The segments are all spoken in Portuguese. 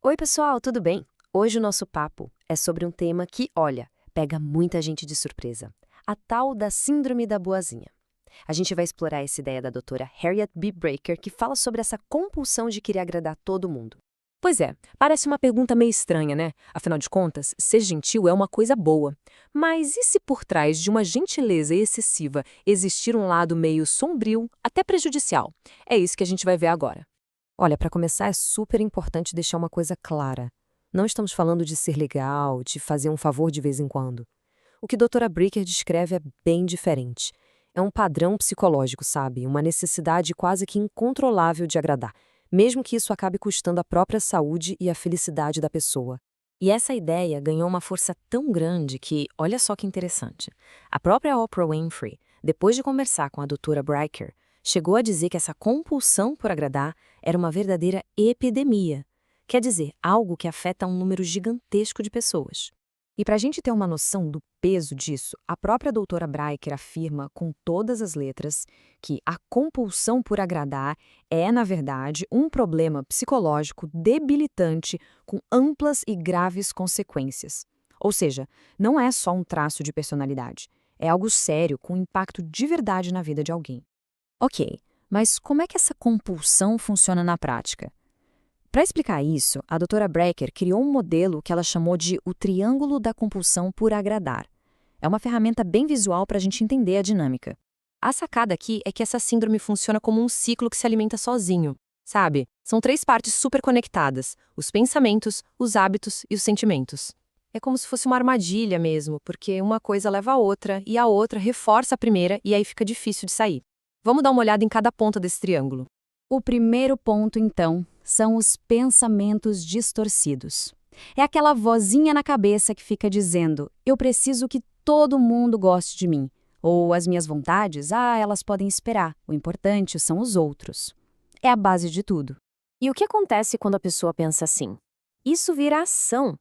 Oi, pessoal, tudo bem? Hoje o nosso papo é sobre um tema que, olha, pega muita gente de surpresa. A tal da Síndrome da Boazinha. A gente vai explorar essa ideia da doutora Harriet B. Braker, que fala sobre essa compulsão de querer agradar todo mundo. Pois é, parece uma pergunta meio estranha, né? Afinal de contas, ser gentil é uma coisa boa. Mas e se por trás de uma gentileza excessiva existir um lado meio sombrio, até prejudicial? É isso que a gente vai ver agora. Olha, para começar, é super importante deixar uma coisa clara. Não estamos falando de ser legal, de fazer um favor de vez em quando. O que a doutora Bricker descreve é bem diferente. É um padrão psicológico, sabe? Uma necessidade quase que incontrolável de agradar, mesmo que isso acabe custando a própria saúde e a felicidade da pessoa. E essa ideia ganhou uma força tão grande que, olha só que interessante, a própria Oprah Winfrey, depois de conversar com a doutora Bricker, chegou a dizer que essa compulsão por agradar era uma verdadeira epidemia. Quer dizer, algo que afeta um número gigantesco de pessoas. E para a gente ter uma noção do peso disso, a própria doutora Bricker afirma com todas as letras que a compulsão por agradar é, na verdade, um problema psicológico debilitante com amplas e graves consequências. Ou seja, não é só um traço de personalidade, é algo sério com impacto de verdade na vida de alguém. Ok, mas como é que essa compulsão funciona na prática? Para explicar isso, a doutora Brecker criou um modelo que ela chamou de o triângulo da compulsão por agradar. É uma ferramenta bem visual para a gente entender a dinâmica. A sacada aqui é que essa síndrome funciona como um ciclo que se alimenta sozinho, sabe? São três partes super conectadas: os pensamentos, os hábitos e os sentimentos. É como se fosse uma armadilha mesmo, porque uma coisa leva a outra e a outra reforça a primeira e aí fica difícil de sair. Vamos dar uma olhada em cada ponta desse triângulo. O primeiro ponto, então, são os pensamentos distorcidos. É aquela vozinha na cabeça que fica dizendo: eu preciso que todo mundo goste de mim. Ou as minhas vontades, elas podem esperar. O importante são os outros. É a base de tudo. E o que acontece quando a pessoa pensa assim? Isso vira ação.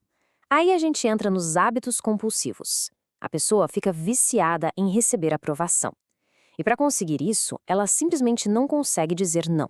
Aí a gente entra nos hábitos compulsivos. A pessoa fica viciada em receber aprovação. E para conseguir isso, ela simplesmente não consegue dizer não.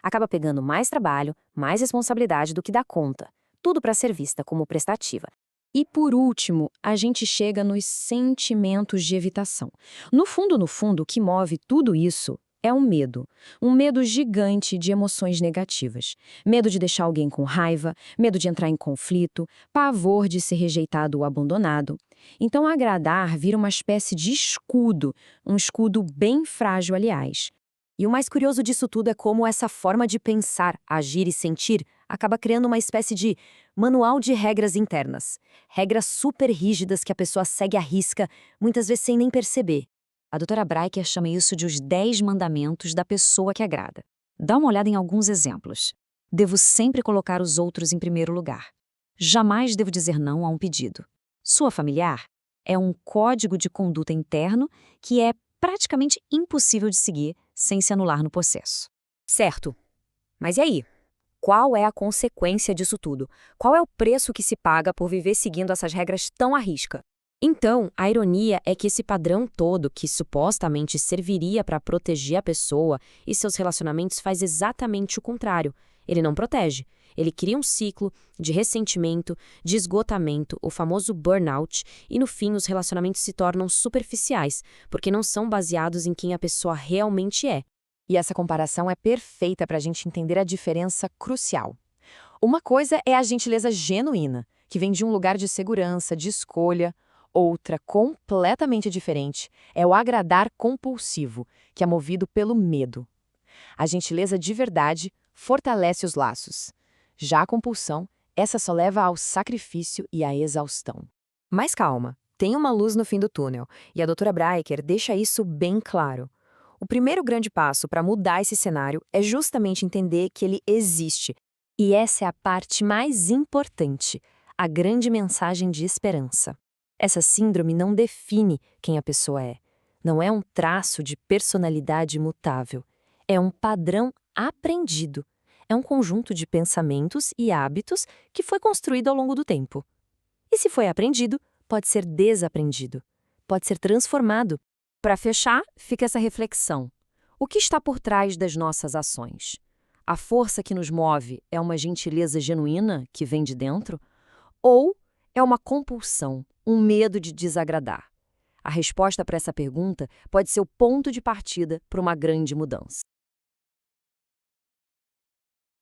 Acaba pegando mais trabalho, mais responsabilidade do que dá conta. Tudo para ser vista como prestativa. E por último, a gente chega nos sentimentos de evitação. No fundo, o que move tudo isso é um medo. Um medo gigante de emoções negativas. Medo de deixar alguém com raiva, medo de entrar em conflito, pavor de ser rejeitado ou abandonado. Então, agradar vira uma espécie de escudo, um escudo bem frágil, aliás. E o mais curioso disso tudo é como essa forma de pensar, agir e sentir acaba criando uma espécie de manual de regras internas. Regras super rígidas que a pessoa segue à risca, muitas vezes sem nem perceber. A doutora Bricker chama isso de os 10 mandamentos da pessoa que agrada. Dá uma olhada em alguns exemplos. Devo sempre colocar os outros em primeiro lugar. Jamais devo dizer não a um pedido. Sua familiar é um código de conduta interno que é praticamente impossível de seguir sem se anular no processo. Certo. Mas e aí? Qual é a consequência disso tudo? Qual é o preço que se paga por viver seguindo essas regras tão à risca? Então, a ironia é que esse padrão todo, que supostamente serviria para proteger a pessoa e seus relacionamentos, faz exatamente o contrário. Ele não protege. Ele cria um ciclo de ressentimento, de esgotamento, o famoso burnout, e no fim os relacionamentos se tornam superficiais, porque não são baseados em quem a pessoa realmente é. E essa comparação é perfeita para a gente entender a diferença crucial. Uma coisa é a gentileza genuína, que vem de um lugar de segurança, de escolha. Outra, completamente diferente, é o agradar compulsivo, que é movido pelo medo. A gentileza de verdade fortalece os laços. Já a compulsão, essa só leva ao sacrifício e à exaustão. Mas calma, tem uma luz no fim do túnel, e a doutora Bricker deixa isso bem claro. O primeiro grande passo para mudar esse cenário é justamente entender que ele existe. E essa é a parte mais importante, a grande mensagem de esperança. Essa síndrome não define quem a pessoa é. Não é um traço de personalidade imutável. É um padrão aprendido. É um conjunto de pensamentos e hábitos que foi construído ao longo do tempo. E se foi aprendido, pode ser desaprendido. Pode ser transformado. Para fechar, fica essa reflexão. O que está por trás das nossas ações? A força que nos move é uma gentileza genuína que vem de dentro? Ou é uma compulsão, um medo de desagradar? A resposta para essa pergunta pode ser o ponto de partida para uma grande mudança.